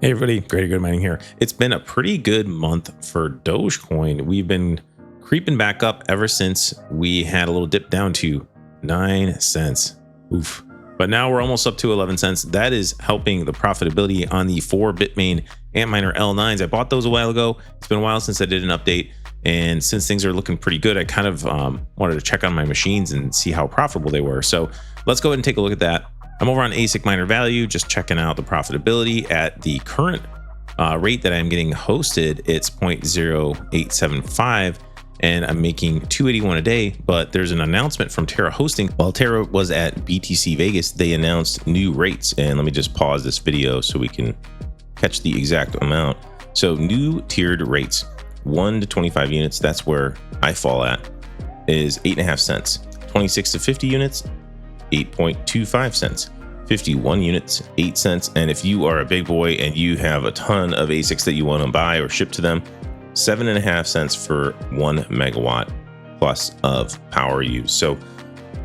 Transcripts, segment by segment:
Hey everybody, Greater Good Mining here. It's been a pretty good month for Dogecoin. We've been creeping back up ever since we had a little dip down to 9 cents. Oof. But now we're almost up to 11 cents. That is helping the profitability on the 4 Bitmain Antminer L9s. I bought those a while ago. It's been a while since I did an update. And since things are looking pretty good, I kind of wanted to check on my machines and see how profitable they were. So let's go ahead and take a look at that. I'm over on ASIC miner value, just checking out the profitability at the current rate that I'm getting hosted. It's 0.0875 and I'm making 281 a day, but there's an announcement from Terra hosting. While Terra was at BTC Vegas, they announced new rates. And let me just pause this video so we can catch the exact amount. So new tiered rates, 1 to 25 units, that's where I fall at, is 8.5 cents. 26 to 50 units, 8.25 cents. 51 units, 8 cents. And if you are a big boy and you have a ton of ASICs that you want to buy or ship to them, 7.5 cents for 1 megawatt plus of power use. So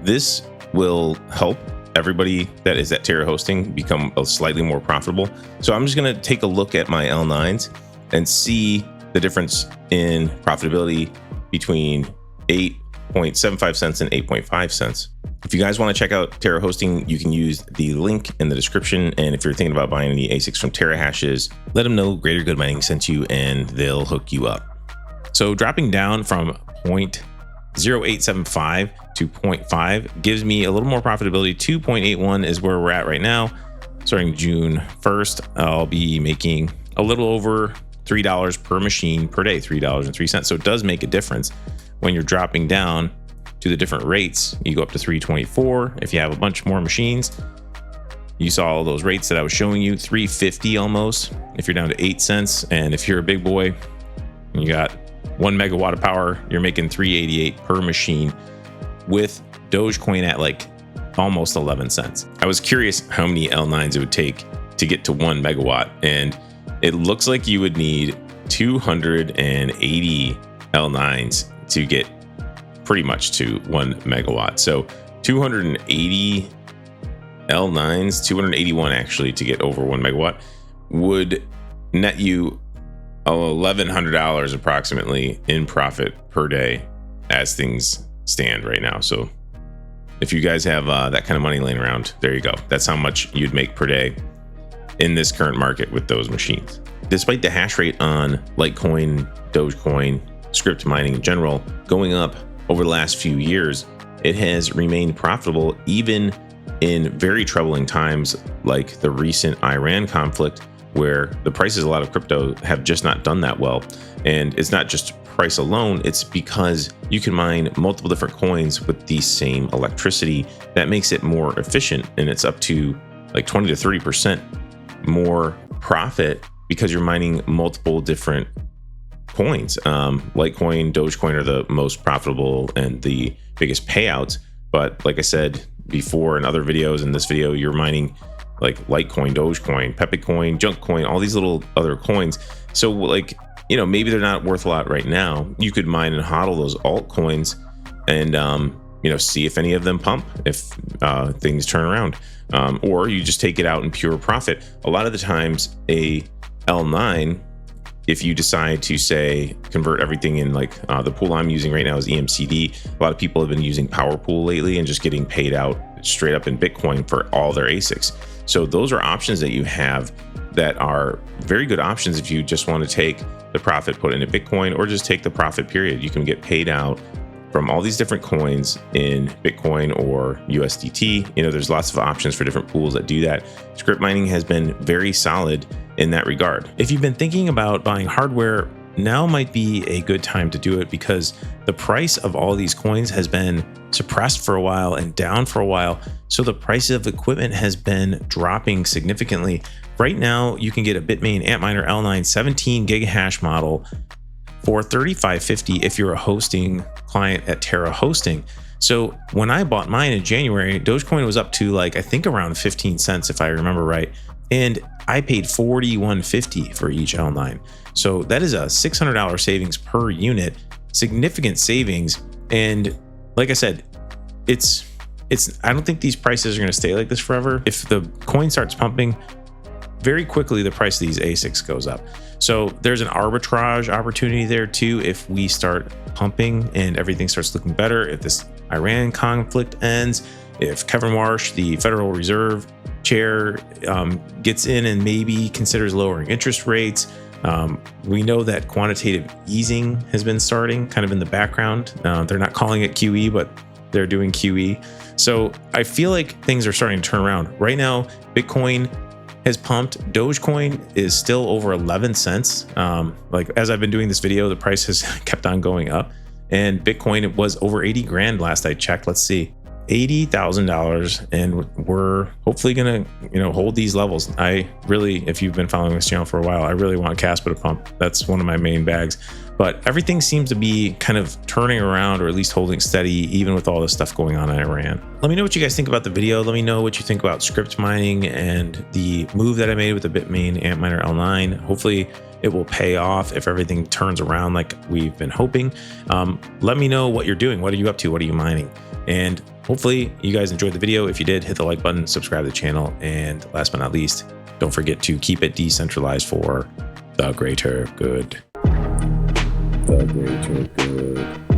this will help everybody that is at Terra hosting become slightly more profitable. So I'm just going to take a look at my L9s and see the difference in profitability between 8.75 cents and 8.5 cents. If you guys want to check out Terra hosting, you can use the link in the description. And if you're thinking about buying any ASICs from Terra hashes, let them know Greater Good Mining sent you and they'll hook you up. So dropping down from 0.0875 to 0.5 gives me a little more profitability. 2.81 is where we're at right now. Starting June 1st, I'll be making a little over $3 per machine per day, $3.03. So it does make a difference when you're dropping down to the different rates. You go up to 324 if you have a bunch more machines. You saw all those rates that I was showing you, 350 almost if you're down to 8 cents. And if you're a big boy and you got 1 megawatt of power, you're making 388 per machine with Dogecoin at like almost 11 cents. I was curious how many L9s it would take to get to 1 megawatt, and it looks like you would need 280 L9s to get pretty much to 1 megawatt. So 280 L9s, 281 actually, to get over 1 megawatt would net you $1,100 approximately in profit per day as things stand right now. So if you guys have that kind of money laying around, there you go. That's how much you'd make per day in this current market with those machines. Despite the hash rate on Litecoin, Dogecoin, Scrypt mining in general going up over the last few years, it has remained profitable even in very troubling times like the recent Iran conflict, where the prices of a lot of crypto have just not done that well. And it's not just price alone, it's because you can mine multiple different coins with the same electricity. That makes it more efficient, and it's up to like 20 to 30% more profit because you're mining multiple different coins. Litecoin, Dogecoin are the most profitable and the biggest payouts. But like I said before in other videos, in this video, you're mining like Litecoin, Dogecoin, Pepecoin, Junkcoin, all these little other coins. So like, you know, maybe they're not worth a lot right now. You could mine and hodl those altcoins and, you know, see if any of them pump, if things turn around, or you just take it out in pure profit. A lot of the times a L9, if you decide to say convert everything in, like the pool I'm using right now is EMCD. A lot of people have been using Power Pool lately and just getting paid out straight up in Bitcoin for all their ASICs. So those are options that you have that are very good options if you just want to take the profit, put it into Bitcoin, or just take the profit period. You can get paid out from all these different coins in Bitcoin or USDT. You know, there's lots of options for different pools that do that. Scrypt mining has been very solid in that regard. If you've been thinking about buying hardware, now might be a good time to do it because the price of all these coins has been suppressed for a while and down for a while. So the price of equipment has been dropping significantly. Right now, you can get a Bitmain Antminer L9 17 gig hash model for $35.50 if you're a hosting client at Terra hosting. So when I bought mine in January, Dogecoin was up to like, I think around 15 cents if I remember right. And I paid $41.50 for each L9. So that is a $600 savings per unit, significant savings. And like I said, I don't think these prices are going to stay like this forever. If the coin starts pumping, very quickly the price of these ASICs goes up. So there's an arbitrage opportunity there too if we start pumping and everything starts looking better. If this Iran conflict ends, if Kevin Warsh, the Federal Reserve chair, gets in and maybe considers lowering interest rates. We know that quantitative easing has been starting kind of in the background. They're not calling it QE, but they're doing QE. So I feel like things are starting to turn around. Right now, Bitcoin has pumped. Dogecoin is still over 11 cents. Like as I've been doing this video, the price has kept on going up, and Bitcoin, it was over 80 grand last I checked. Let's see, $80,000, and we're hopefully gonna hold these levels. I really, if you've been following this channel for a while, I really want Casper to pump. That's one of my main bags, but everything seems to be kind of turning around, or at least holding steady, even with all this stuff going on in Iran. Let me know what you guys think about the video. Let me know what you think about Scrypt mining and the move that I made with the Bitmain Antminer L9. Hopefully it will pay off if everything turns around like we've been hoping. Let me know what you're doing. What are you up to? What are you mining? And hopefully you guys enjoyed the video. If you did, hit the like button, subscribe to the channel, and last but not least, don't forget to keep it decentralized for the greater good. The greater good.